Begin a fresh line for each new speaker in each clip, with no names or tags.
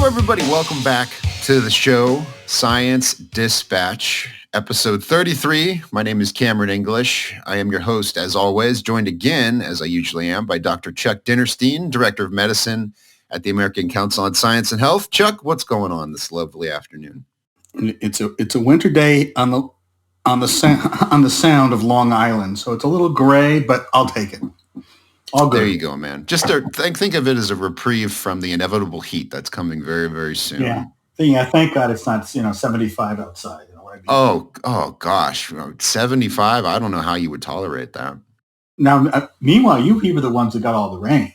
everybody. Welcome back to the show, Science Dispatch, episode 33. My name is Cameron English. I am your host, as always, joined again, as I usually am, by Dr. Chuck Dinerstein, Director of Medicine at the American Council on Science and Health. Chuck, what's going on this lovely afternoon?
It's a winter day on the sound of Long Island, so it's a little gray, but I'll take it. All good.
There you go, man. Just to think of it as a reprieve from the inevitable heat that's coming very, very soon.
Yeah. Thank God it's not 75 outside.
Oh gosh, 75. I don't know how you would tolerate that.
Now, meanwhile, you people are the ones that got all the rain.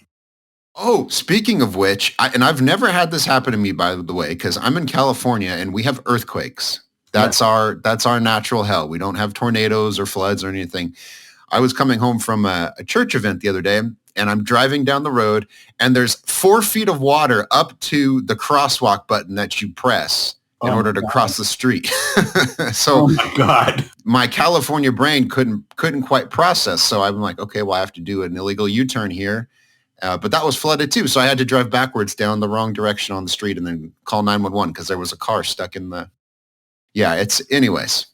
Oh, speaking of which, I've never had this happen to me, by the way, because I'm in California and we have earthquakes. That's our natural hell. We don't have tornadoes or floods or anything. I was coming home from a church event the other day, and I'm driving down the road, and there's 4 feet of water up to the crosswalk button that you press in order to cross the street. So,
oh my God,
my California brain couldn't quite process. So I'm like, okay, well, I have to do an illegal U-turn here. But that was flooded too. So I had to drive backwards down the wrong direction on the street and then call 911 because there was a car stuck in the. Yeah, anyways,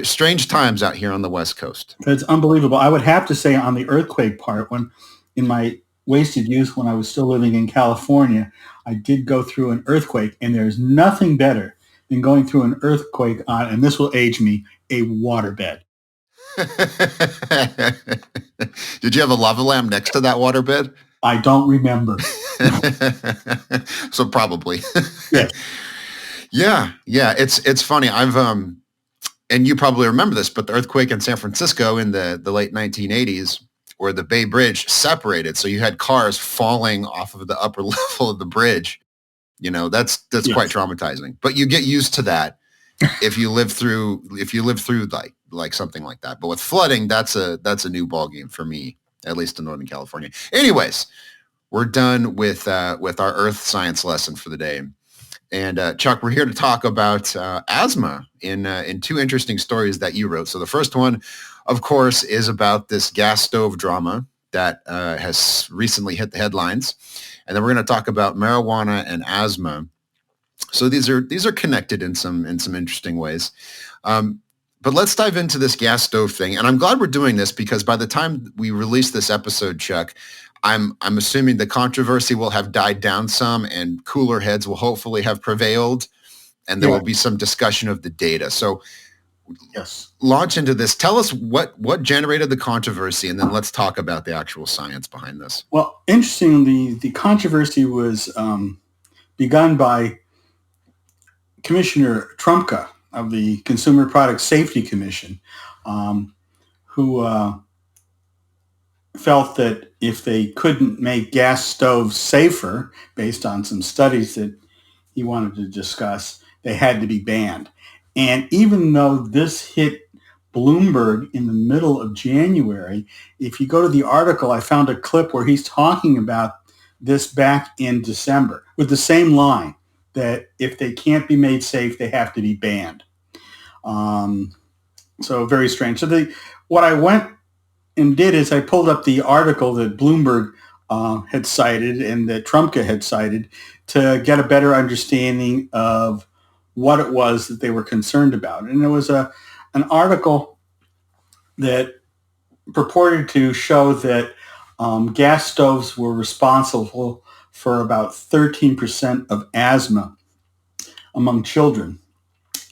strange times out here on the West Coast.
It's unbelievable. I would have to say on the earthquake part, when in my wasted youth, when I was still living in California, I did go through an earthquake, and there's nothing better than going through an earthquake on, and this will age me, a waterbed.
Did you have a lava lamp next to that waterbed?
I don't remember.
So probably.
Yeah.
Yeah. It's funny. I've and you probably remember this, but the earthquake in San Francisco in the late 1980s, where the Bay Bridge separated, so you had cars falling off of the upper level of the bridge. That's yes. Quite traumatizing. But you get used to that if you live through like something like that. But with flooding, that's a new ballgame for me, at least in Northern California. Anyways, we're done with our Earth science lesson for the day. And Chuck, we're here to talk about asthma in 2 interesting stories that you wrote. So the first one, of course, is about this gas stove drama that has recently hit the headlines. And then we're going to talk about marijuana and asthma. So these are connected in some interesting ways. But let's dive into this gas stove thing. And I'm glad we're doing this because by the time we release this episode, Chuck, I'm assuming the controversy will have died down some and cooler heads will hopefully have prevailed, and there will be some discussion of the data. So
yes,
launch into this. Tell us what generated the controversy, and then let's talk about the actual science behind this.
Well, interestingly, the controversy was begun by Commissioner Trumka of the Consumer Product Safety Commission, who felt that if they couldn't make gas stoves safer, based on some studies that he wanted to discuss, they had to be banned. And even though this hit Bloomberg in the middle of January, if you go to the article, I found a clip where he's talking about this back in December with the same line, that if they can't be made safe, they have to be banned. So very strange. So what I went and did is I pulled up the article that Bloomberg had cited and that Trumka had cited to get a better understanding of what it was that they were concerned about. And it was an article that purported to show that gas stoves were responsible for about 13% of asthma among children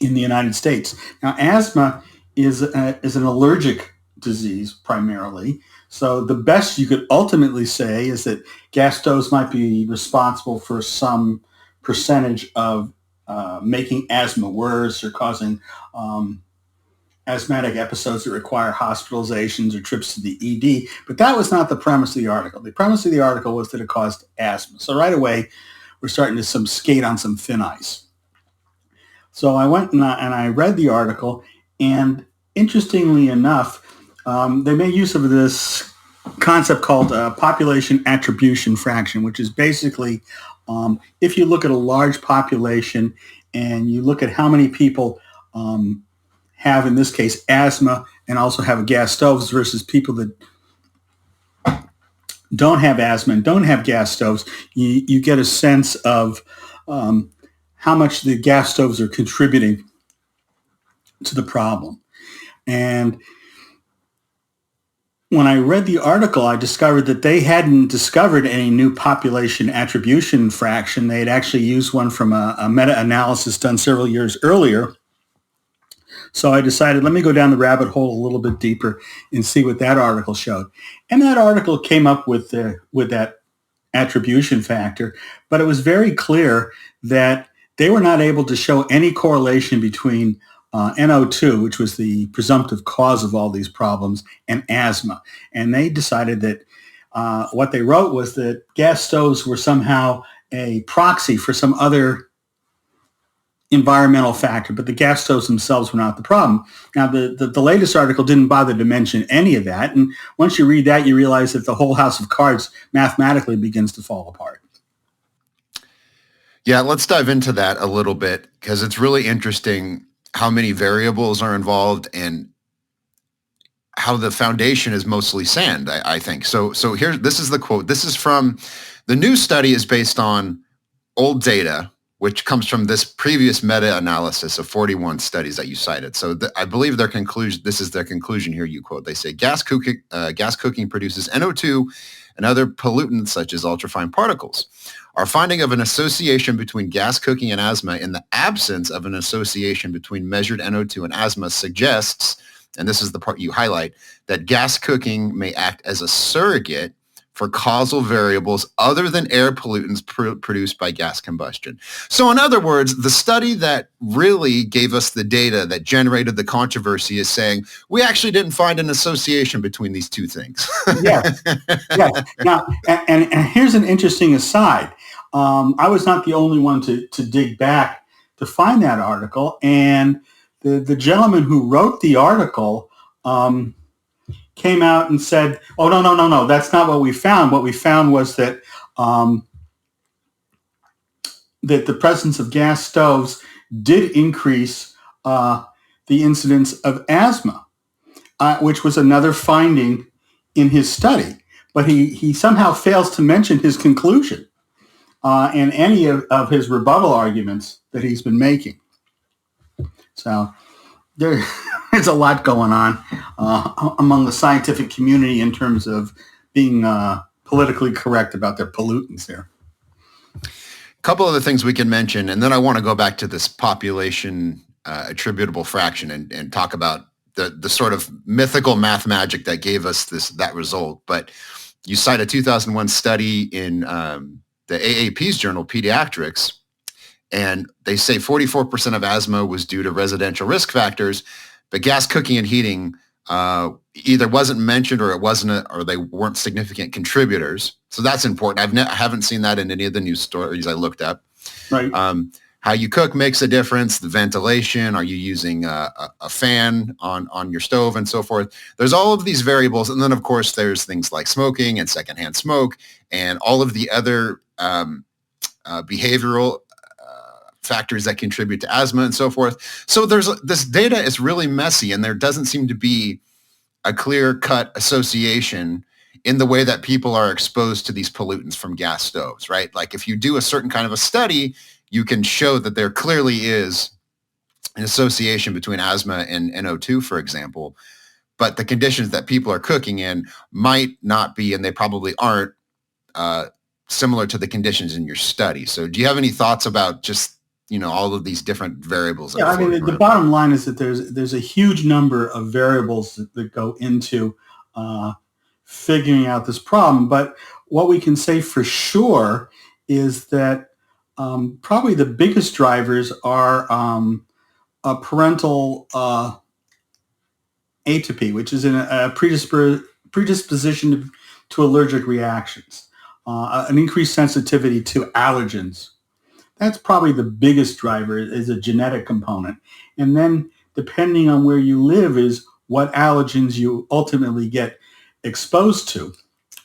in the United States. Now, asthma is an allergic disease primarily. So the best you could ultimately say is that gas stoves might be responsible for some percentage of making asthma worse or causing asthmatic episodes that require hospitalizations or trips to the ED. But that was not the premise of the article. The premise of the article was that it caused asthma. So right away, we're starting to skate on some thin ice. So I went and I read the article, and interestingly enough, they made use of this concept called population attribution fraction, which is basically if you look at a large population and you look at how many people have, in this case, asthma and also have gas stoves versus people that don't have asthma and don't have gas stoves, you get a sense of how much the gas stoves are contributing to the problem. And when I read the article, I discovered that they hadn't discovered any new population attribution fraction. They had actually used one from a meta-analysis done several years earlier. So I decided, let me go down the rabbit hole a little bit deeper and see what that article showed. And that article came up with that attribution factor, but it was very clear that they were not able to show any correlation between NO2, which was the presumptive cause of all these problems, and asthma. And they decided that what they wrote was that gas stoves were somehow a proxy for some other environmental factor, but the gas stoves themselves were not the problem. Now, the latest article didn't bother to mention any of that. And once you read that, you realize that the whole house of cards mathematically begins to fall apart.
Yeah, let's dive into that a little bit because it's really interesting how many variables are involved and how the foundation is mostly sand, I think. So here, this is the quote. This is from the new study is based on old data, which comes from this previous meta-analysis of 41 studies that you cited. So I believe their conclusion, this is their conclusion here, you quote. They say gas cooking produces NO2 and other pollutants such as ultrafine particles. Our finding of an association between gas cooking and asthma in the absence of an association between measured NO2 and asthma suggests, and this is the part you highlight, that gas cooking may act as a surrogate for causal variables other than air pollutants produced by gas combustion. So in other words, the study that really gave us the data that generated the controversy is saying, we actually didn't find an association between these two things.
Yes. Now, and here's an interesting aside. I was not the only one to dig back to find that article. And the gentleman who wrote the article came out and said, oh, no, that's not what we found. What we found was that that the presence of gas stoves did increase the incidence of asthma, which was another finding in his study. But he somehow fails to mention his conclusion in any of his rebuttal arguments that he's been making. So there's a lot going on among the scientific community in terms of being politically correct about their pollutants there.
A couple other things we can mention, and then I want to go back to this population attributable fraction and talk about the sort of mythical Mathmagic that gave us that result. But you cite a 2001 study in the AAP's journal, Pediatrics, and they say 44% of asthma was due to residential risk factors, but gas cooking and heating either wasn't mentioned or or they weren't significant contributors. So that's important. I haven't seen that in any of the news stories I looked up.
Right.
How you cook makes a difference. The ventilation, are you using a fan on your stove and so forth? There's all of these variables. And then, of course, there's things like smoking and secondhand smoke and all of the other behavioral factors that contribute to asthma and so forth. So this data is really messy, and there doesn't seem to be a clear-cut association in the way that people are exposed to these pollutants from gas stoves, right? Like if you do a certain kind of a study, you can show that there clearly is an association between asthma and NO2, for example, but the conditions that people are cooking in might not be, and they probably aren't similar to the conditions in your study. So do you have any thoughts about just all of these different variables?
Yeah, I mean, the bottom line is that there's a huge number of variables that go into figuring out this problem. But what we can say for sure is that probably the biggest drivers are a parental atopy, which is a predisposition to allergic reactions, an increased sensitivity to allergens. That's probably the biggest driver, is a genetic component. And then depending on where you live is what allergens you ultimately get exposed to.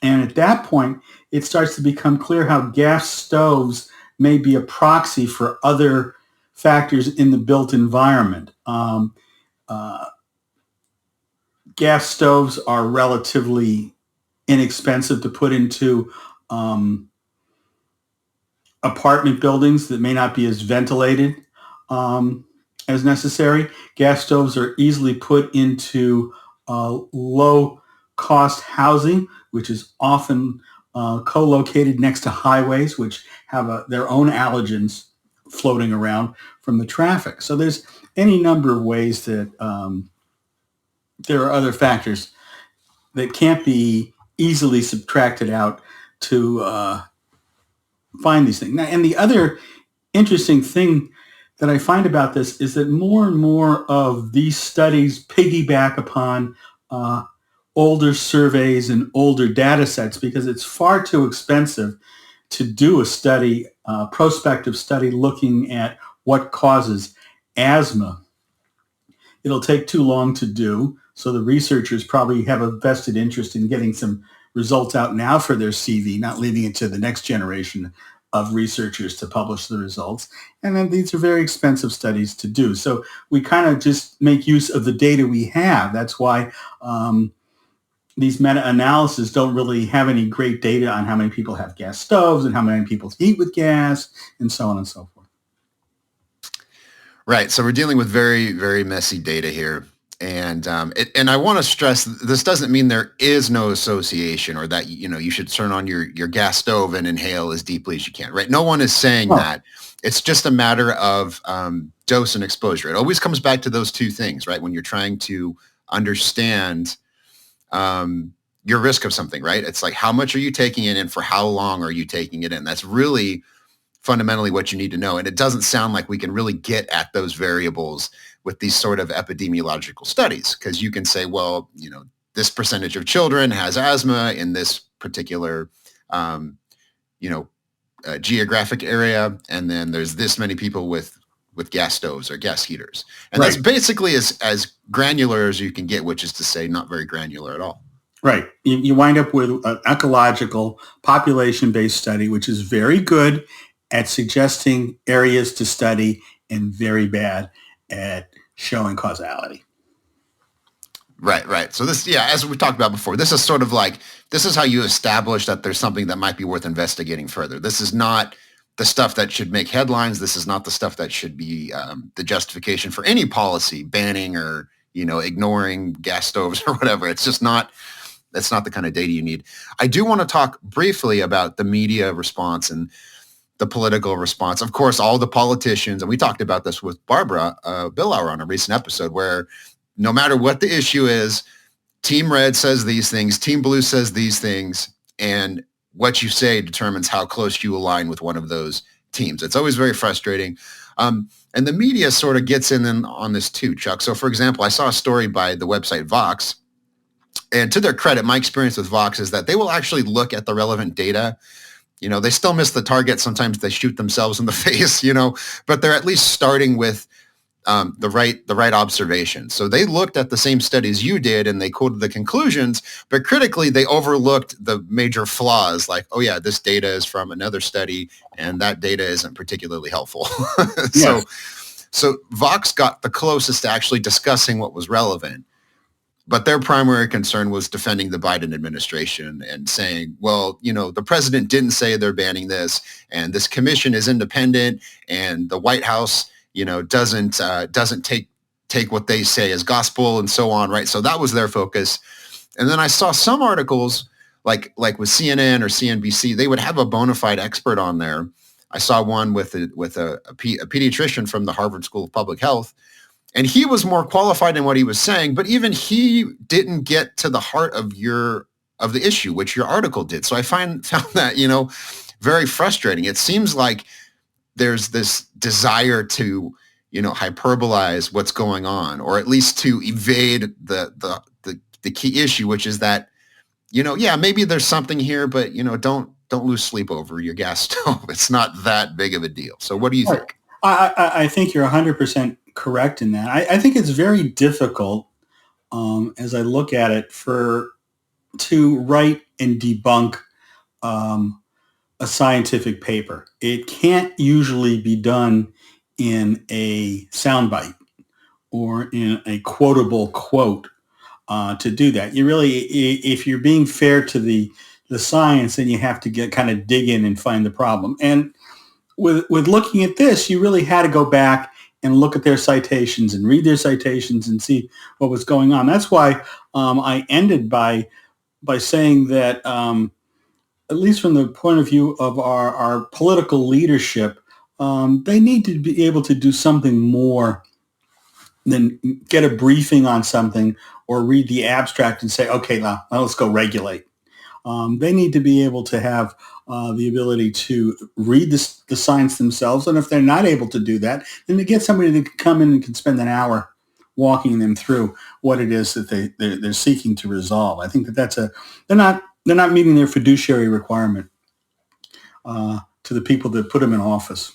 And at that point, it starts to become clear how gas stoves may be a proxy for other factors in the built environment. Gas stoves are relatively inexpensive to put into apartment buildings that may not be as ventilated as necessary. Gas stoves are easily put into low-cost housing, which is often co-located next to highways, which have their own allergens floating around from the traffic. So there's any number of ways that there are other factors that can't be easily subtracted out to find these things. Now, and the other interesting thing that I find about this is that more and more of these studies piggyback upon older surveys and older data sets because it's far too expensive to do a study, prospective study looking at what causes asthma. It'll take too long to do. So the researchers probably have a vested interest in getting some results out now for their CV, not leaving it to the next generation of researchers to publish the results. And then these are very expensive studies to do. So we kind of just make use of the data we have. That's why these meta-analyses don't really have any great data on how many people have gas stoves and how many people heat with gas and so on and so forth.
Right. So we're dealing with very, very messy data here. And I want to stress this doesn't mean there is no association or that, you should turn on your gas stove and inhale as deeply as you can. Right. No one is saying that. It's just a matter of dose and exposure. It always comes back to those two things, right? When you're trying to understand your risk of something, right? It's like, how much are you taking it in for how long are you taking it in? That's really fundamentally what you need to know. And it doesn't sound like we can really get at those variables with these sort of epidemiological studies, because you can say, well, this percentage of children has asthma in this particular, geographic area. And then there's this many people with gas stoves or gas heaters. And that's basically as granular as you can get, which is to say not very granular at all.
Right. You wind up with an ecological population-based study, which is very good at suggesting areas to study and very bad at showing causality.
Right. So this, as we talked about before, this is sort of like, this is how you establish that there's something that might be worth investigating further. This is not the stuff that should make headlines. This is not the stuff that should be the justification for any policy, banning or, ignoring gas stoves or whatever. It's just not, that's not the kind of data you need. I do want to talk briefly about the media response and the political response. Of course, all the politicians, and we talked about this with Barbara Billauer on a recent episode, where no matter what the issue is, Team Red says these things, Team Blue says these things, and what you say determines how close you align with one of those teams. It's always very frustrating. And the media sort of gets in on this too, Chuck. So for example, I saw a story by the website Vox, and to their credit, my experience with Vox is that they will actually look at the relevant data. They still miss the target. Sometimes they shoot themselves in the face, but they're at least starting with the right observation. So they looked at the same studies you did and they quoted the conclusions, but critically they overlooked the major flaws, like, oh yeah, this data is from another study and that data isn't particularly helpful. So Vox got the closest to actually discussing what was relevant. But their primary concern was defending the Biden administration and saying, well, the president didn't say they're banning this, and this commission is independent, and the White House, doesn't take what they say as gospel and so on, right? So that was their focus. And then I saw some articles, like with CNN or CNBC, they would have a bona fide expert on there. I saw one with a pediatrician from the Harvard School of Public Health. And he was more qualified in what he was saying, but even he didn't get to the heart of the issue, which your article did. So I found that, very frustrating. It seems like there's this desire to, hyperbolize what's going on, or at least to evade the key issue, which is that, maybe there's something here, but, don't lose sleep over your gas stove. It's not that big of a deal. So what do you think?
I think you're 100% correct in that. I think it's very difficult, as I look at it, to write and debunk a scientific paper. It can't usually be done in a soundbite or in a quotable quote to do that. You really, if you're being fair to the science, then you have to dig in and find the problem. And with looking at this, you really had to go back and look at their citations and read their citations and see what was going on. That's why I ended by saying that, at least from the point of view of our political leadership, they need to be able to do something more than get a briefing on something or read the abstract and say, okay, now let's go regulate. They need to be able to have the ability to read the science themselves. And if they're not able to do that, then to get somebody that can come in and can spend an hour walking them through what it is that they're seeking to resolve. I think that they're not meeting their fiduciary requirement to the people that put them in office.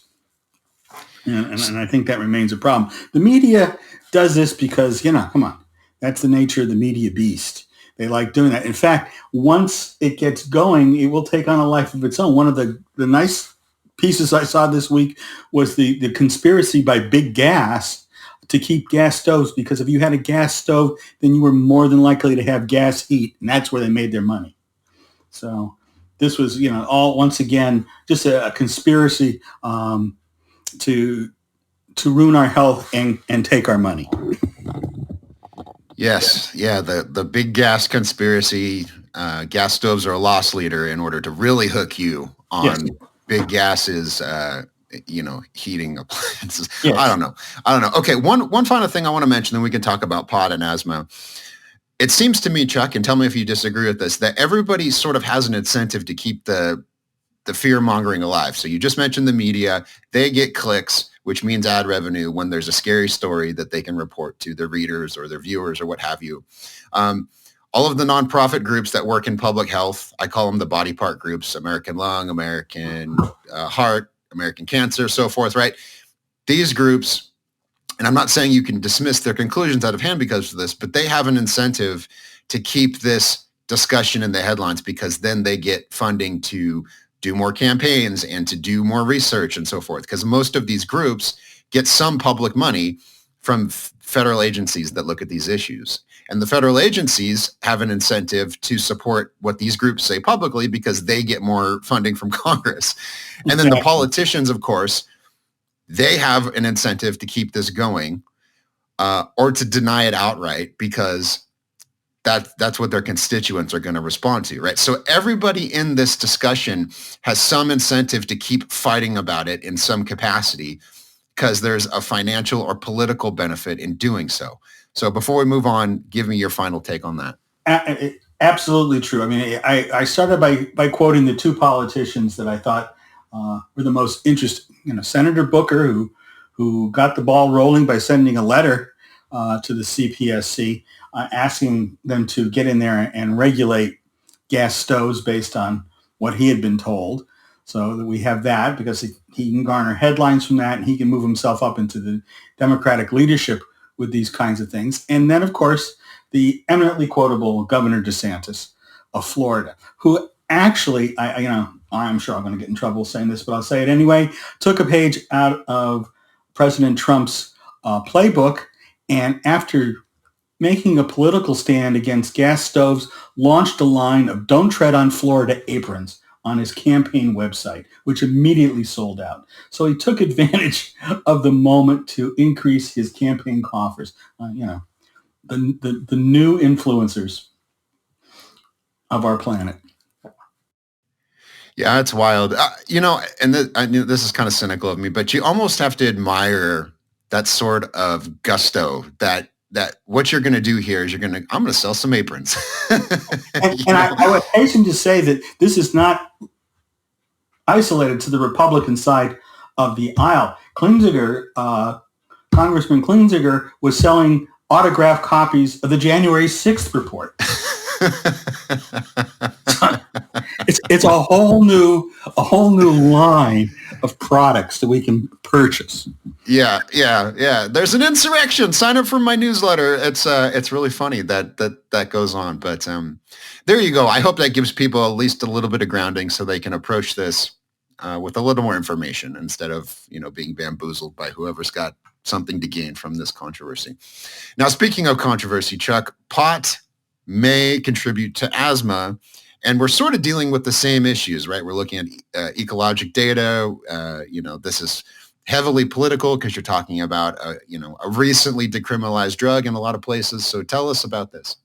And I think that remains a problem. The media does this because, come on, that's the nature of the media beast. They like doing that. In fact, once it gets going, it will take on a life of its own. One of the nice pieces I saw this week was the conspiracy by Big Gas to keep gas stoves, because if you had a gas stove, then you were more than likely to have gas heat, and that's where they made their money. So this was, all once again, just a conspiracy to ruin our health and take our money.
Yes. Yeah. The big gas conspiracy, gas stoves are a loss leader in order to really hook you on big gases, heating appliances. Yes. I don't know. Okay. One final thing I want to mention, then we can talk about pot and asthma. It seems to me, Chuck, and tell me if you disagree with this, that everybody sort of has an incentive to keep the fear mongering alive. So you just mentioned the media, they get clicks, which means ad revenue when there's a scary story that they can report to their readers or their viewers or what have you. All of the nonprofit groups that work in public health, I call them the body part groups, American Lung, American Heart, American Cancer, so forth, right? These groups, and I'm not saying you can dismiss their conclusions out of hand because of this, but they have an incentive to keep this discussion in the headlines because then they get funding to do more campaigns and to do more research and so forth. Because most of these groups get some public money from federal agencies that look at these issues. And the federal agencies have an incentive to support what these groups say publicly because they get more funding from Congress. And then the politicians, of course, they have an incentive to keep this going or to deny it outright because that's what their constituents are going to respond to, right? So everybody in this discussion has some incentive to keep fighting about it in some capacity because there's a financial or political benefit in doing so. So before we move on, give me your final take on that.
Absolutely true. I mean, I started by quoting the two politicians that I thought were the most interesting. Senator Booker, who got the ball rolling by sending a letter to the CPSC asking them to get in there and regulate gas stoves based on what he had been told. So that we have that because he can garner headlines from that and he can move himself up into the Democratic leadership with these kinds of things. And then, of course, the eminently quotable Governor DeSantis of Florida, who actually, I'm sure I'm going to get in trouble saying this, but I'll say it anyway, took a page out of President Trump's playbook, and after making a political stand against gas stoves, launched a line of "Don't Tread on Florida" aprons on his campaign website, which immediately sold out. So he took advantage of the moment to increase his campaign coffers. The new influencers of our planet.
Yeah, it's wild. And I knew this is kind of cynical of me, but you almost have to admire that sort of gusto that what you're going to do here is I'm going to sell some aprons.
I would hasten to say that this is not isolated to the Republican side of the aisle. Congressman Klinziger was selling autographed copies of the January 6th report. It's a whole new line of products that we can purchase.
Yeah. There's an insurrection. Sign up for my newsletter. It's really funny that goes on. But there you go. I hope that gives people at least a little bit of grounding so they can approach this with a little more information instead of being bamboozled by whoever's got something to gain from this controversy. Now, speaking of controversy, Chuck, pot may contribute to asthma And we're sort of dealing with the same issues, right? We're looking at ecologic data. This is heavily political because you're talking about, a recently decriminalized drug in a lot of places. So tell us about this.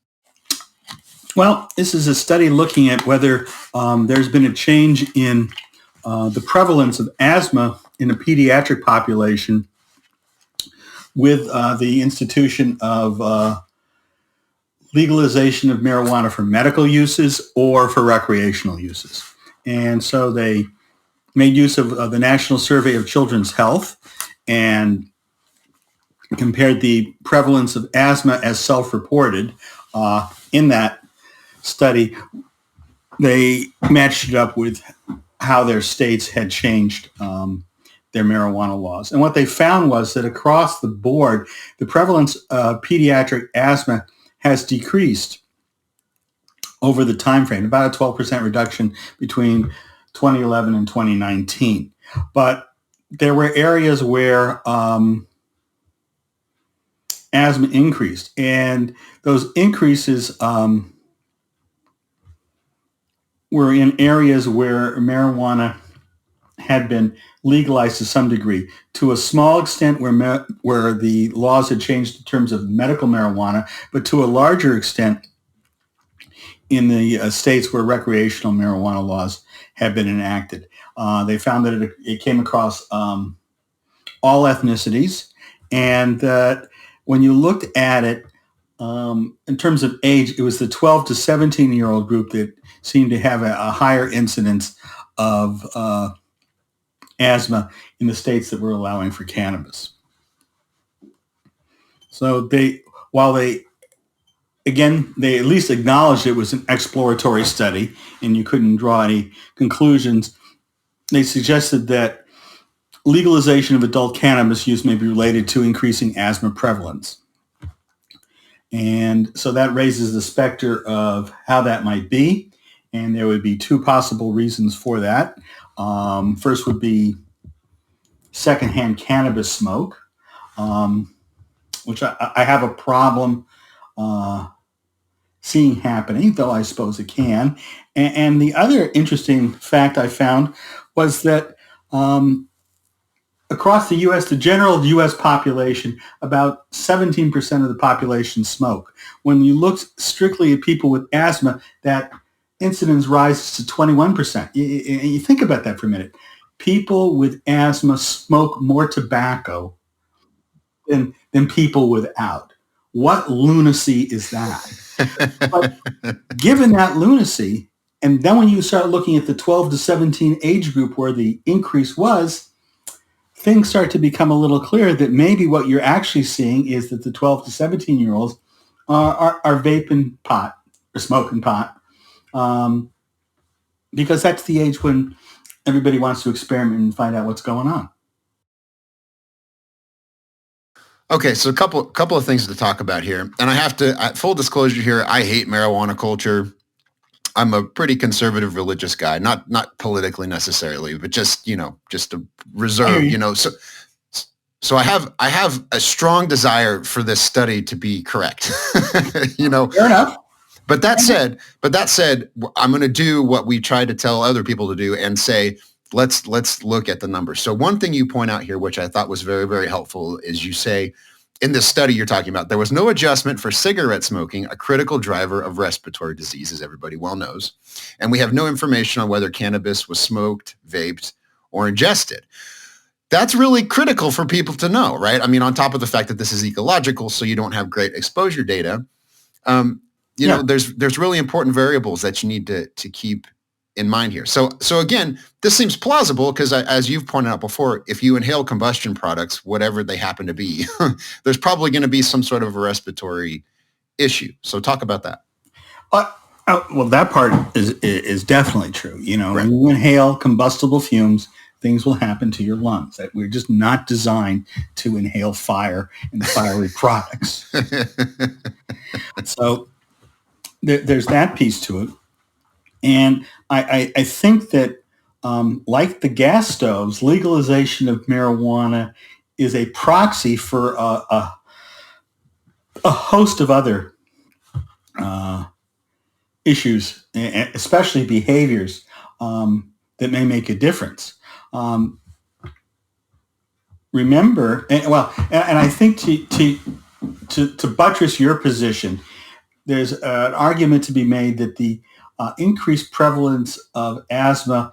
Well, this is a study looking at whether there's been a change in the prevalence of asthma in a pediatric population with the institution of legalization of marijuana for medical uses or for recreational uses. And so they made use of the National Survey of Children's Health and compared the prevalence of asthma as self-reported in that study. They matched it up with how their states had changed their marijuana laws. And what they found was that across the board, the prevalence of pediatric asthma has decreased over the time frame, about a 12% reduction between 2011 and 2019. But there were areas where asthma increased, and those increases were in areas where marijuana had been legalized to some degree, to a small extent where the laws had changed in terms of medical marijuana, but to a larger extent in the states where recreational marijuana laws had been enacted. They found that it came across all ethnicities, and that when you looked at it in terms of age, it was the 12 to 17-year-old group that seemed to have a higher incidence of asthma in the states that were allowing for cannabis. So while they at least acknowledged it was an exploratory study and you couldn't draw any conclusions, they suggested that legalization of adult cannabis use may be related to increasing asthma prevalence. And so that raises the specter of how that might be. And there would be two possible reasons for that. First would be secondhand cannabis smoke, which I have a problem seeing happening, though I suppose it can. And the other interesting fact I found was that across the U.S., the general U.S. population, about 17% of the population smoke. When you look strictly at people with asthma, that incidence rises to 21%. You think about that for a minute. People with asthma smoke more tobacco than people without. What lunacy is that? But given that lunacy, and then when you start looking at the 12 to 17 age group where the increase was, things start to become a little clearer that maybe what you're actually seeing is that the 12 to 17-year-olds are vaping pot or smoking pot because that's the age when everybody wants to experiment and find out what's going on.
Okay, so a couple of things to talk about here. And I have to, full disclosure here, I hate marijuana culture. I'm a pretty conservative religious guy, not politically necessarily, but just a reserve, So I have a strong desire for this study to be correct.
Fair enough.
But that said, I'm going to do what we try to tell other people to do and say, let's look at the numbers. So one thing you point out here, which I thought was very, very helpful, is you say in this study you're talking about, there was no adjustment for cigarette smoking, a critical driver of respiratory disease, as everybody well knows. And we have no information on whether cannabis was smoked, vaped, or ingested. That's really critical for people to know, right? I mean, on top of the fact that this is ecological, so you don't have great exposure data, there's really important variables that you need to keep in mind here. So again, this seems plausible because as you've pointed out before, if you inhale combustion products, whatever they happen to be, there's probably going to be some sort of a respiratory issue. So talk about that.
Well, that part is definitely true.
Right.
When you inhale combustible fumes, things will happen to your lungs. That we're just not designed to inhale fire and fiery products. So there's that piece to it. And I think that, like the gas stoves, legalization of marijuana is a proxy for a host of other issues, especially behaviors that may make a difference. Remember, and I think to buttress your position, there's an argument to be made that the increased prevalence of asthma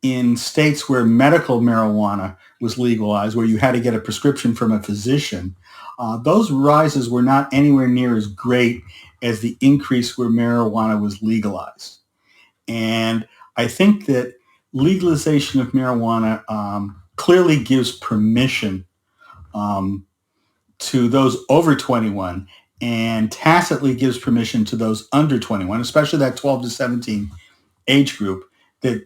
in states where medical marijuana was legalized, where you had to get a prescription from a physician, those rises were not anywhere near as great as the increase where marijuana was legalized. And I think that legalization of marijuana clearly gives permission to those over 21 and tacitly gives permission to those under 21, especially that 12 to 17 age group, that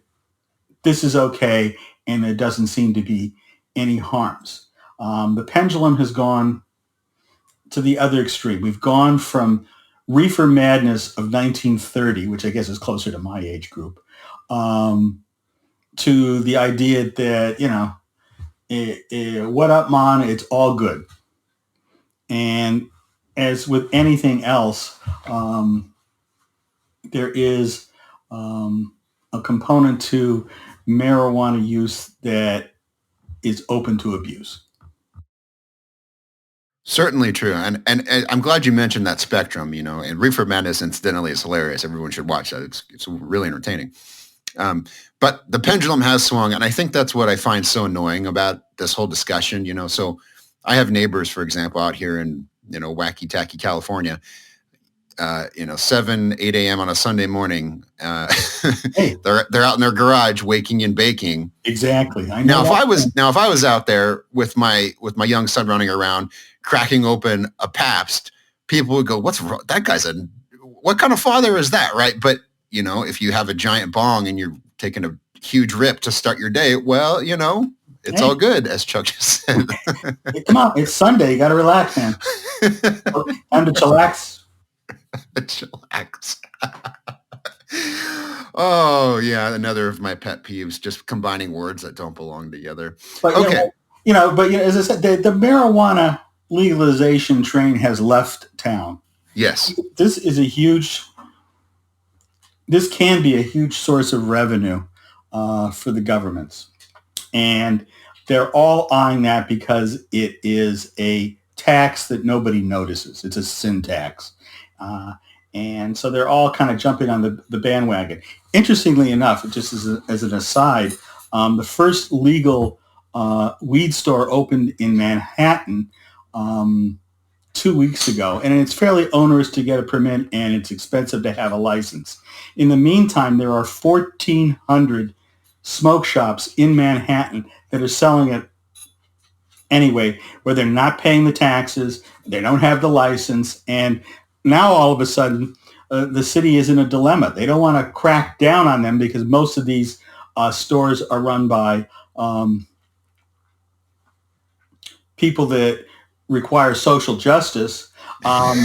this is okay and there doesn't seem to be any harms. The pendulum has gone to the other extreme. We've gone from reefer madness of 1930, which I guess is closer to my age group, to the idea that, what up, man, it's all good. And as with anything else, there is a component to marijuana use that is open to abuse.
Certainly true. And I'm glad you mentioned that spectrum, and Reefer Madness, incidentally, is hilarious. Everyone should watch that. It's really entertaining. But the pendulum has swung, and I think that's what I find so annoying about this whole discussion, So I have neighbors, for example, out here in, wacky tacky California, 7, 8 a.m. on a Sunday morning. Hey. They're out in their garage waking and baking.
Exactly. I
Now,
know
if I was out there with my young son running around, cracking open a Pabst, people would go, "What's wrong? That guy's what kind of father is that?" Right? But if you have a giant bong and you're taking a huge rip to start your day, well, it's all good, as Chuck just said.
Hey, come on, it's Sunday. You got to relax, man. Time to chillax.
Chillax. Oh yeah, another of my pet peeves, just combining words that don't belong together.
But
okay,
as I said, the marijuana legalization train has left town.
Yes,
this can be a huge source of revenue for the governments, and they're all eyeing that because it is a tax that nobody notices. It's a sin tax. And so they're all kind of jumping on the bandwagon. Interestingly enough, just as an aside, the first legal weed store opened in Manhattan 2 weeks ago, and it's fairly onerous to get a permit, and it's expensive to have a license. In the meantime, there are 1,400 smoke shops in Manhattan that are selling it anyway, where they're not paying the taxes, they don't have the license, and now all of a sudden the city is in a dilemma. They don't want to crack down on them because most of these stores are run by people that require social justice. But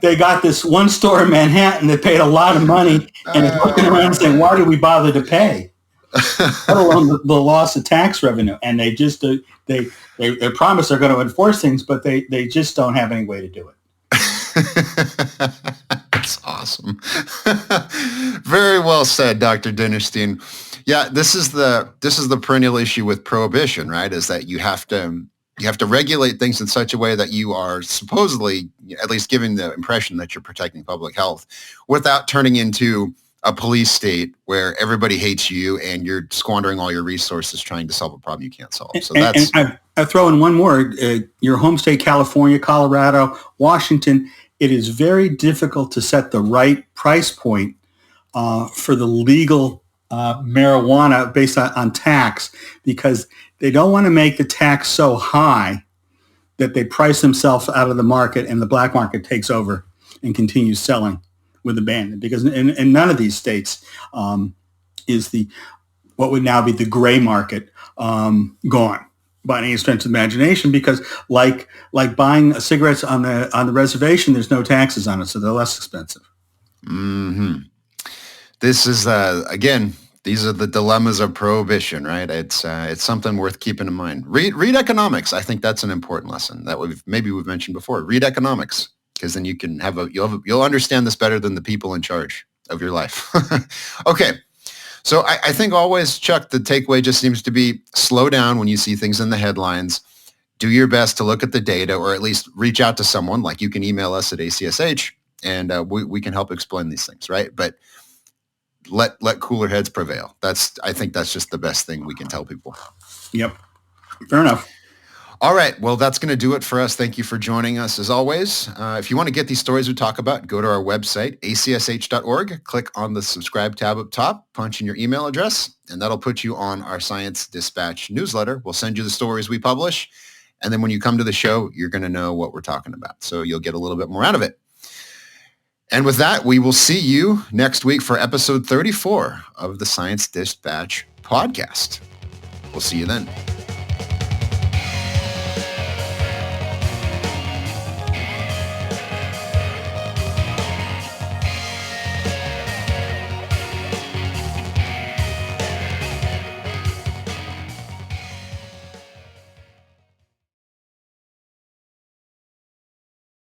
they got this one store in Manhattan that paid a lot of money and is looking around saying, why do we bother to pay? Let alone the loss of tax revenue. And they just they promise they're going to enforce things, but they just don't have any way to do it.
That's awesome. Very well said, Dr. Dinerstein. Yeah, this is the perennial issue with prohibition, right? Is that you have to regulate things in such a way that you are supposedly, at least giving the impression that you're protecting public health, without turning into a police state where everybody hates you and you're squandering all your resources trying to solve a problem you can't solve. So that's.
And I throw in one more. Your home state, California, Colorado, Washington. It is very difficult to set the right price point for the legal marijuana based on tax, because they don't want to make the tax so high that they price themselves out of the market and the black market takes over and continues selling with abandon. Because in none of these states is what would now be the gray market gone by any stretch of imagination, because like buying cigarettes on the reservation, there's no taxes on it, so they're less expensive.
Mm-hmm. This is again These are the dilemmas of prohibition, right? It's something worth keeping in mind. Read economics. I think that's an important lesson that we've mentioned before. Read economics, because then you can you'll understand this better than the people in charge of your life. Okay. So I think always, Chuck, the takeaway just seems to be slow down when you see things in the headlines. Do your best to look at the data, or at least reach out to someone. Like, you can email us at ACSH, and we can help explain these things, right? But let cooler heads prevail. I think that's just the best thing we can tell people.
Yep. Fair enough.
All right. Well, that's going to do it for us. Thank you for joining us as always. If you want to get these stories we talk about, go to our website, acsh.org, click on the subscribe tab up top, punch in your email address, and that'll put you on our Science Dispatch newsletter. We'll send you the stories we publish. And then when you come to the show, you're going to know what we're talking about. So you'll get a little bit more out of it. And with that, we will see you next week for episode 34 of the Science Dispatch podcast. We'll see you then.